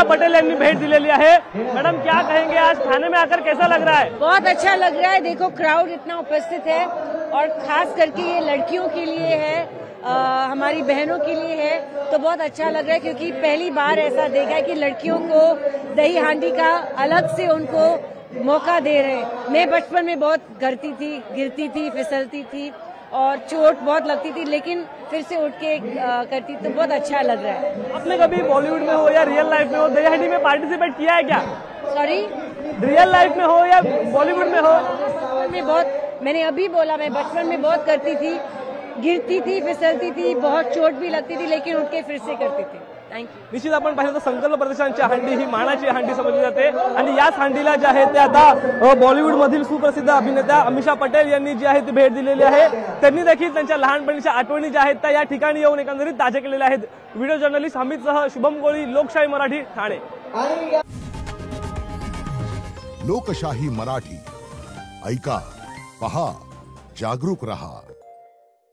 पटेल यांनी भेट दिलेली आहे। मैडम क्या कहेंगे, आज थाने में आकर कैसा लग रहा है? बहुत अच्छा लग रहा है। देखो क्राउड इतना उपस्थित है और खास करके ये लड़कियों के लिए है, हमारी बहनों के लिए है, तो बहुत अच्छा लग रहा है क्योंकि पहली बार ऐसा देखा है कि लड़कियों को दही हांडी का अलग से उनको मौका दे रहे हैं। मैं बचपन में बहुत गिरती थी, फिसलती थी और चोट बहुत लगती थी, लेकिन फिर से उठ के करती, तो बहुत अच्छा लग रहा है। आपने कभी बॉलीवुड में हो या रियल लाइफ में हो दही हांडी में पार्टिसिपेट किया है क्या? सॉरी, रियल लाइफ में हो या बॉलीवुड में हो? मैंने अभी बोला, मैं बचपन में बहुत करती थी, गिरती थी, फिसलती थी, बहुत चोट भी लगती थी, लेकिन उठ के फिर से करती थी। थँक्यू। निश्चित आपण पाहिलं तर संकल्प प्रदर्शनाची हांडी ही मानाची हांडी समजली जाते आणि याच हांडीला जे आहे ते आता बॉलिवूड मधील सुप्रसिद्ध अभिनेत्या अमिषा पटेल यांनी जी आहे ती भेट दिलेली आहे। त्यांनी देखील त्यांच्या लहानपणीच्या आठवणी ज्या आहेत त्या या ठिकाणी येऊन एकंदरीत ताज्या केलेल्या आहेत। व्हिडिओ जर्नलिस्ट अमितसह शुभम कोळी, लोकशाही मराठी, ठाणे। लोकशाही मराठी, ऐका, पहा, जागरूक रहा।